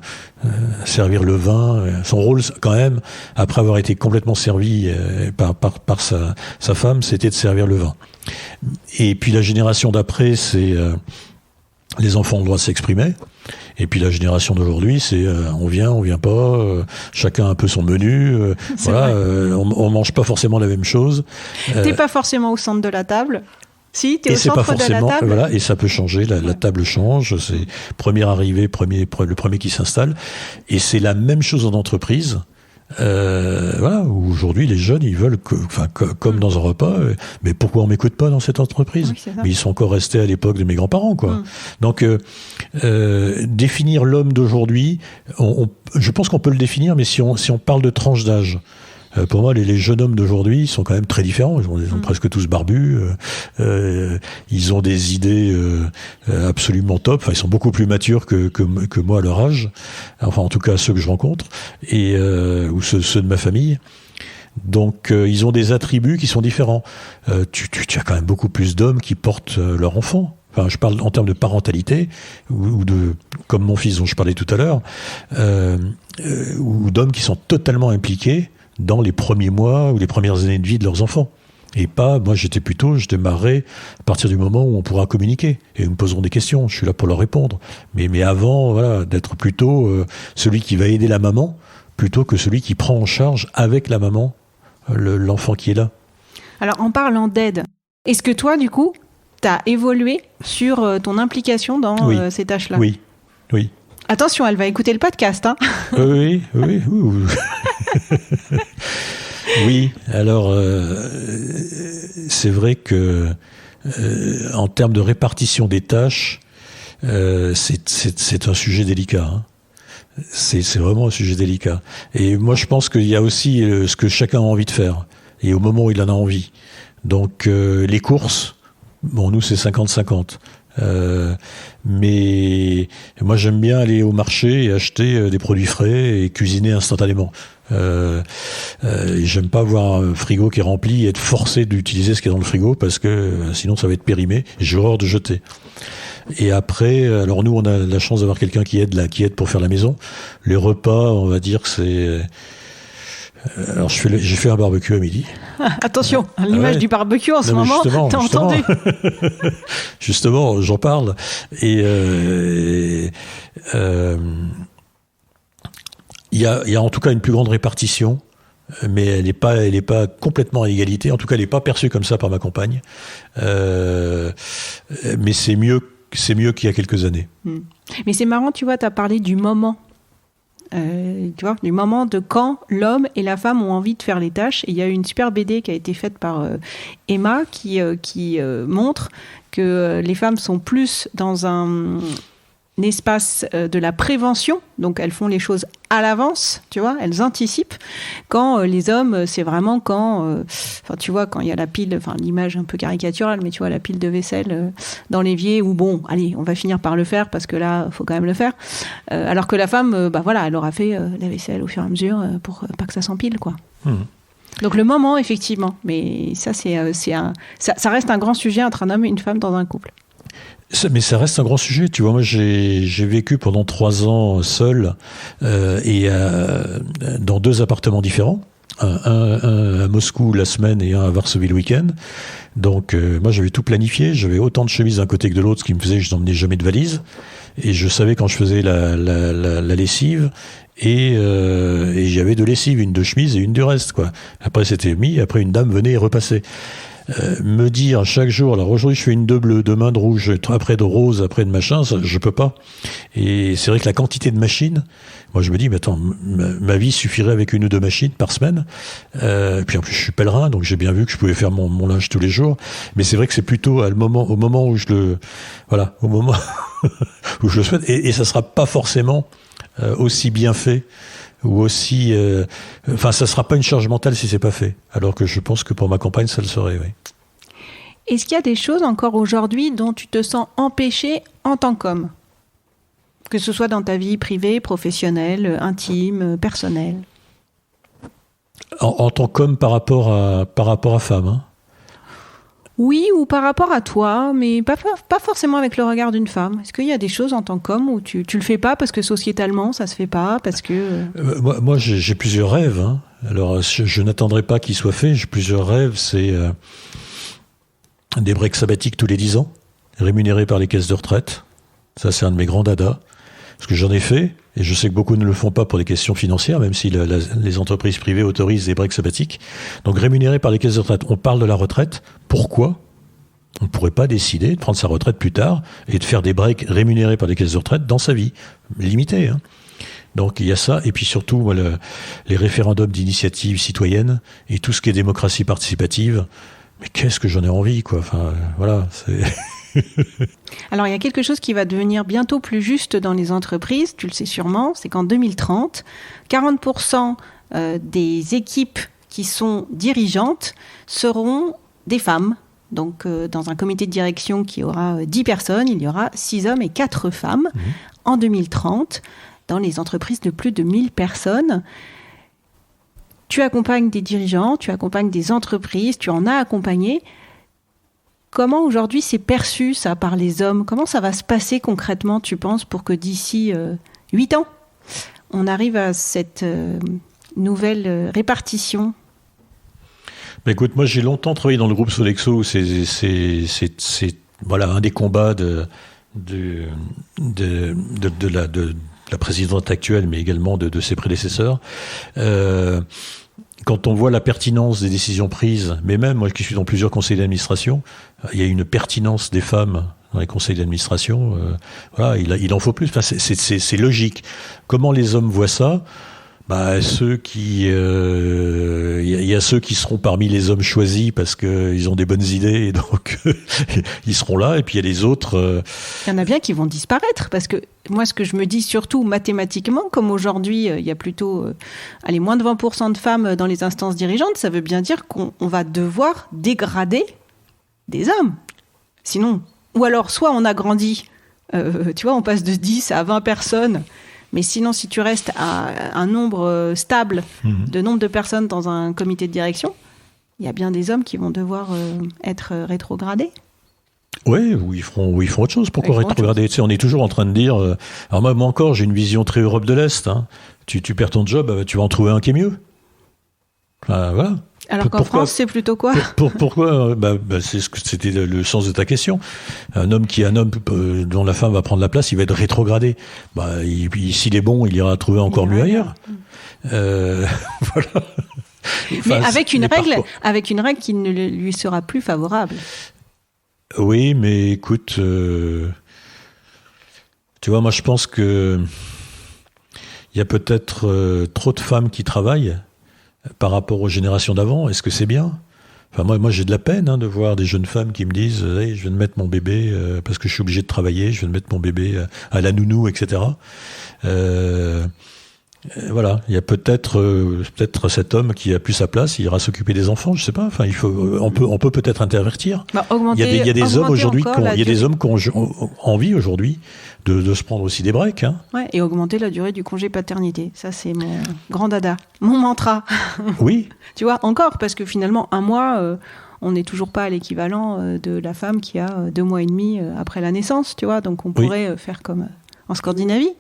servir le vin. Son rôle, quand même, après avoir été complètement servi par sa femme, c'était de servir le vin. Et puis la génération d'après, c'est... les enfants ont le droit de s'exprimer. Et puis la génération d'aujourd'hui, c'est on vient pas, chacun a un peu son menu. Voilà, on mange pas forcément la même chose. T'es pas forcément au centre de la table. Si, t'es au centre de la table. Voilà, et ça peut changer. La table change. C'est premier arrivé, le premier qui s'installe. Et c'est la même chose en entreprise. Voilà, où aujourd'hui les jeunes ils veulent comme dans un repas, mais pourquoi on m'écoute pas dans cette entreprise ? Oui, mais ils sont encore restés à l'époque de mes grands-parents, quoi. Donc définir l'homme d'aujourd'hui, je pense qu'on peut le définir, mais si on parle de tranche d'âge. Pour moi, les jeunes hommes d'aujourd'hui sont quand même très différents. Ils sont presque tous barbus. Ils ont des idées absolument top. Enfin, ils sont beaucoup plus matures que moi à leur âge. Enfin, en tout cas, ceux que je rencontre ou ceux de ma famille. Donc, ils ont des attributs qui sont différents. Tu as quand même beaucoup plus d'hommes qui portent leur enfant. Enfin, je parle en termes de parentalité ou de, comme mon fils dont je parlais tout à l'heure, ou d'hommes qui sont totalement impliqués dans les premiers mois ou les premières années de vie de leurs enfants. Et pas, moi je démarrais à partir du moment où on pourra communiquer et ils me poseront des questions, je suis là pour leur répondre. Mais avant, voilà, d'être plutôt celui qui va aider la maman, plutôt que celui qui prend en charge avec la maman l'enfant qui est là. Alors en parlant d'aide, est-ce que toi du coup, t'as évolué sur ton implication dans ces tâches-là ? Oui. Attention, elle va écouter le podcast, hein. Oui. Oui, alors c'est vrai que en termes de répartition des tâches, c'est un sujet délicat. Hein. C'est vraiment un sujet délicat. Et moi, je pense qu'il y a aussi ce que chacun a envie de faire, et au moment où il en a envie. Donc les courses, bon, nous c'est 50-50. Mais moi j'aime bien aller au marché et acheter des produits frais et cuisiner instantanément. J'aime pas voir un frigo qui est rempli et être forcé d'utiliser ce qui est dans le frigo parce que sinon ça va être périmé. J'ai horreur de jeter. Et après, alors nous on a la chance d'avoir quelqu'un qui aide pour faire la maison. Les repas, on va dire que c'est... Alors j'ai fait un barbecue à midi. Attention, l'image du barbecue en ce moment, t'as entendu ? Justement, j'en parle. Et il y a en tout cas une plus grande répartition, mais elle n'est pas complètement à égalité. En tout cas, elle n'est pas perçue comme ça par ma compagne. Mais c'est mieux qu'il y a quelques années. Mais c'est marrant, tu vois, tu as parlé du moment. Tu vois, du moment de quand l'homme et la femme ont envie de faire les tâches. Et il y a une super BD qui a été faite par Emma qui montre que les femmes sont plus dans un espace de la prévention, donc elles font les choses à l'avance, tu vois, elles anticipent, quand les hommes, c'est vraiment quand, tu vois, quand il y a la pile, l'image un peu caricaturale, mais tu vois, la pile de vaisselle dans l'évier, où bon, allez, on va finir par le faire, parce que là, il faut quand même le faire, alors que la femme, elle aura fait la vaisselle au fur et à mesure, pour pas que ça s'empile, quoi. Donc le moment, effectivement, mais ça, ça reste un grand sujet entre un homme et une femme dans un couple. Mais ça reste un grand sujet, tu vois. Moi, j'ai vécu pendant 3 ans seul et dans 2 appartements différents. un à Moscou la semaine et un à Varsovie le week-end. Donc moi j'avais tout planifié, j'avais autant de chemises d'un côté que de l'autre, ce qui me faisait que je n'emmenais jamais de valise. Et je savais quand je faisais la lessive, et j'avais deux lessives, une de chemise et une du reste, quoi. Après c'était mis, après une dame venait et repassait. Me dire chaque jour, alors aujourd'hui je fais une de bleu, demain de rouge, après de rose, après de machin, ça, je peux pas. Et c'est vrai que la quantité de machines, moi je me dis, mais attends, ma vie suffirait avec une ou deux machines par semaine. Puis en plus je suis pèlerin, donc j'ai bien vu que je pouvais faire mon linge tous les jours. Mais c'est vrai que c'est plutôt au moment où je le, voilà, au moment où je le souhaite. Et ça sera pas forcément aussi bien fait. Ou aussi, ça sera pas une charge mentale si c'est pas fait. Alors que je pense que pour ma compagne, ça le serait, oui. Est-ce qu'il y a des choses encore aujourd'hui dont tu te sens empêché en tant qu'homme ? Que ce soit dans ta vie privée, professionnelle, intime, personnelle ? En tant qu'homme par rapport à femme, hein. Oui, ou par rapport à toi, mais pas forcément avec le regard d'une femme. Est-ce qu'il y a des choses en tant qu'homme où tu le fais pas parce que sociétalement ça se fait pas, parce que... Moi j'ai plusieurs rêves, hein. Alors je n'attendrai pas qu'ils soient faits. J'ai plusieurs rêves, c'est des breaks sabbatiques tous les 10 ans, rémunérés par les caisses de retraite. Ça c'est un de mes grands dadas, parce que j'en ai fait, et je sais que beaucoup ne le font pas pour des questions financières, même si les entreprises privées autorisent des breaks sabbatiques. Donc rémunérés par les caisses de retraite. On parle de la retraite. Pourquoi on ne pourrait pas décider de prendre sa retraite plus tard et de faire des breaks rémunérés par les caisses de retraite dans sa vie, limité, hein. Donc il y a ça, et puis surtout moi, les référendums d'initiative citoyenne et tout ce qui est démocratie participative. Mais qu'est-ce que j'en ai envie, quoi. Enfin, voilà, c'est... Alors il y a quelque chose qui va devenir bientôt plus juste dans les entreprises, tu le sais sûrement, c'est qu'en 2030, 40% des équipes qui sont dirigeantes seront des femmes. Donc dans un comité de direction qui aura 10 personnes, il y aura 6 hommes et 4 femmes en 2030, dans les entreprises de plus de 1000 personnes. Tu accompagnes des dirigeants, tu accompagnes des entreprises, tu en as accompagné. Comment aujourd'hui c'est perçu ça par les hommes ? Comment ça va se passer concrètement, tu penses, pour que d'ici 8 ans, on arrive à cette nouvelle répartition ? Écoute, moi j'ai longtemps travaillé dans le groupe Sodexo. C'est voilà un des combats de la présidente actuelle, mais également de ses prédécesseurs. Quand on voit la pertinence des décisions prises, mais même moi qui suis dans plusieurs conseils d'administration, il y a une pertinence des femmes dans les conseils d'administration. Voilà, il en faut plus. Enfin, c'est logique. Comment les hommes voient ça ? Ceux qui, y a ceux qui seront parmi les hommes choisis parce que ils ont des bonnes idées et donc ils seront là. Et puis il y a les autres. Il y en a bien qui vont disparaître parce que moi, ce que je me dis surtout mathématiquement, comme aujourd'hui, il y a plutôt, moins de 20% de femmes dans les instances dirigeantes, ça veut bien dire qu'on va devoir dégrader des hommes. Sinon, ou alors soit on agrandit, tu vois, on passe de 10 à 20 personnes. Mais sinon, si tu restes à un nombre stable de nombre de personnes dans un comité de direction, il y a bien des hommes qui vont devoir être rétrogradés. Oui, ou ils feront autre chose. Pourquoi rétrograder ? Tu sais, on est toujours en train de dire... alors moi encore, j'ai une vision très Europe de l'Est. Hein. Tu perds ton job, tu vas en trouver un qui est mieux. Voilà. Alors qu'en France, c'est plutôt quoi ? Pourquoi c'était le sens de ta question. Un homme dont la femme va prendre la place, il va être rétrogradé. S'il est bon, il ira trouver encore mieux ailleurs. Voilà. Mais avec une règle qui ne lui sera plus favorable. Oui, mais écoute, tu vois, moi je pense que il y a peut-être trop de femmes qui travaillent par rapport aux générations d'avant. Est-ce que c'est bien ? Enfin, moi j'ai de la peine de voir des jeunes femmes qui me disent hey, je viens de mettre mon bébé parce que je suis obligé de travailler, je viens de mettre mon bébé à la nounou, etc. Voilà, il y a peut-être cet homme qui a plus sa place, il ira s'occuper des enfants, je sais pas. Enfin, on peut peut-être intervertir. Il y a des hommes aujourd'hui qui ont envie aujourd'hui de se prendre aussi des breaks. Hein. Ouais, et augmenter la durée du congé paternité. Ça, c'est mon grand dada, mon mantra. Oui. Tu vois, encore, parce que finalement, un mois, on n'est toujours pas à l'équivalent de la femme qui a 2 mois et demi après la naissance, tu vois. Donc, on pourrait faire comme en Scandinavie.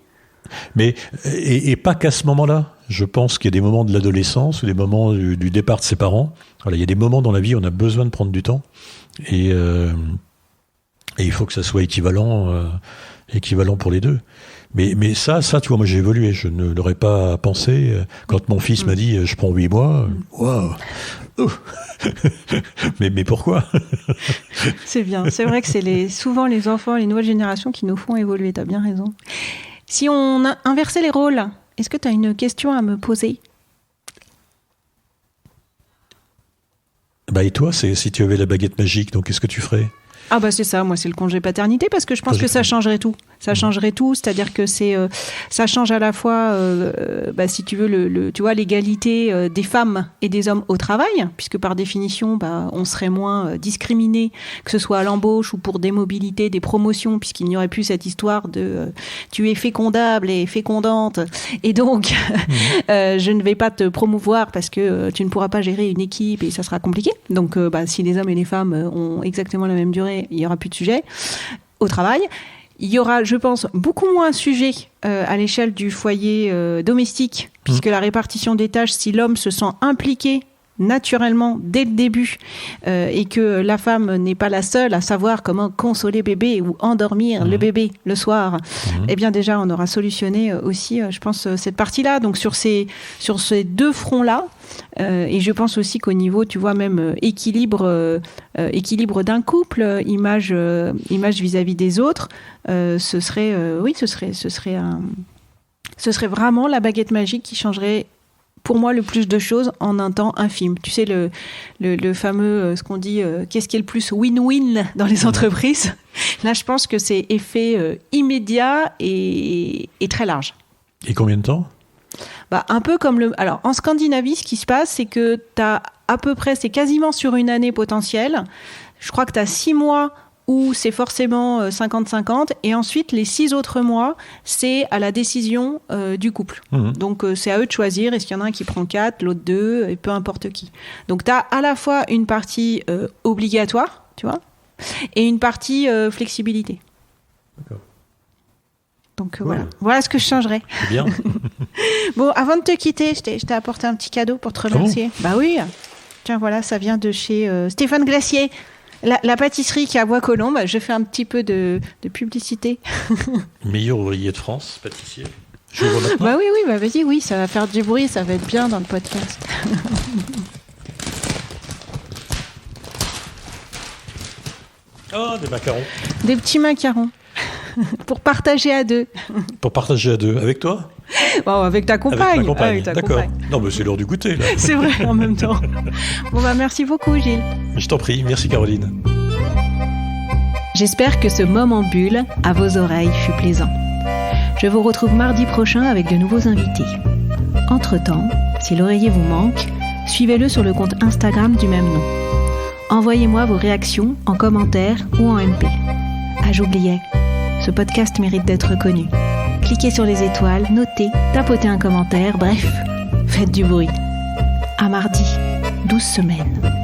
Mais et pas qu'à ce moment-là. Je pense qu'il y a des moments de l'adolescence ou des moments du départ de ses parents. Voilà, il y a des moments dans la vie où on a besoin de prendre du temps et il faut que ça soit équivalent pour les deux. Mais ça, tu vois, moi j'ai évolué. Je ne l'aurais pas pensé. Quand mon fils m'a dit je prends 8 mois, waouh. mais pourquoi? C'est bien. C'est vrai que c'est souvent les enfants, les nouvelles générations qui nous font évoluer. T'as bien raison. Si on inversait les rôles, est-ce que tu as une question à me poser? Et toi, si tu avais la baguette magique, donc qu'est-ce que tu ferais? Ah c'est ça, moi c'est le congé paternité parce que je pense que ça changerait tout. Ça changerait tout, c'est-à-dire que ça change à la fois, si tu veux, tu vois, l'égalité des femmes et des hommes au travail, puisque par définition, on serait moins discriminés, que ce soit à l'embauche ou pour des mobilités, des promotions, puisqu'il n'y aurait plus cette histoire de tu es fécondable et fécondante, et donc je ne vais pas te promouvoir parce que tu ne pourras pas gérer une équipe et ça sera compliqué. Donc si les hommes et les femmes ont exactement la même durée, il n'y aura plus de sujet au travail. Il y aura, je pense, beaucoup moins de sujets à l'échelle du foyer domestique, puisque la répartition des tâches, si l'homme se sent impliqué naturellement dès le début et que la femme n'est pas la seule à savoir comment consoler bébé ou endormir le bébé le soir, eh bien déjà on aura solutionné aussi, je pense, cette partie-là. Donc sur ces deux fronts-là, et je pense aussi qu'au niveau, tu vois, même équilibre d'un couple, image vis-à-vis des autres, ce serait vraiment la baguette magique qui changerait pour moi le plus de choses en un temps infime. Tu sais, le fameux, ce qu'on dit, qu'est-ce qui est le plus win-win dans les entreprises? Là, je pense que c'est effet immédiat et très large. Et combien de temps? Un peu comme alors, en Scandinavie, ce qui se passe, c'est que tu as à peu près, c'est quasiment sur une année potentielle. Je crois que tu as 6 mois où c'est forcément 50-50, et ensuite les 6 autres mois, c'est à la décision du couple. Donc c'est à eux de choisir, est-ce qu'il y en a un qui prend 4, l'autre 2, et peu importe qui. Donc tu as à la fois une partie obligatoire, tu vois, et une partie flexibilité. D'accord. Donc voilà ce que je changerais. C'est bien. Bon, avant de te quitter, je t'ai apporté un petit cadeau pour te remercier. Ah bon? Oui. Tiens, voilà, ça vient de chez Stéphane Glacier. La pâtisserie qui est à Bois-Colombes. Je fais un petit peu de publicité. Meilleur ouvrier de France, pâtissier. Je vois maintenant. Oui, vas-y, oui, ça va faire du bruit, ça va être bien dans le podcast. Oh, des macarons. Des petits macarons. Pour partager à deux. Pour partager à deux. Avec toi? Avec ta compagne. Avec ma compagne. Avec ta D'accord. compagne. Non, mais c'est l'heure du goûter, là. C'est vrai, en même temps. Bon, merci beaucoup, Gilles. Je t'en prie. Merci, Caroline. J'espère que ce moment bulle à vos oreilles fut plaisant. Je vous retrouve mardi prochain avec de nouveaux invités. Entre-temps, si l'oreiller vous manque, suivez-le sur le compte Instagram du même nom. Envoyez-moi vos réactions en commentaire ou en MP. Ah, j'oubliais, ce podcast mérite d'être connu. Cliquez sur les étoiles, notez, tapotez un commentaire, bref, faites du bruit. À mardi, 12 semaines.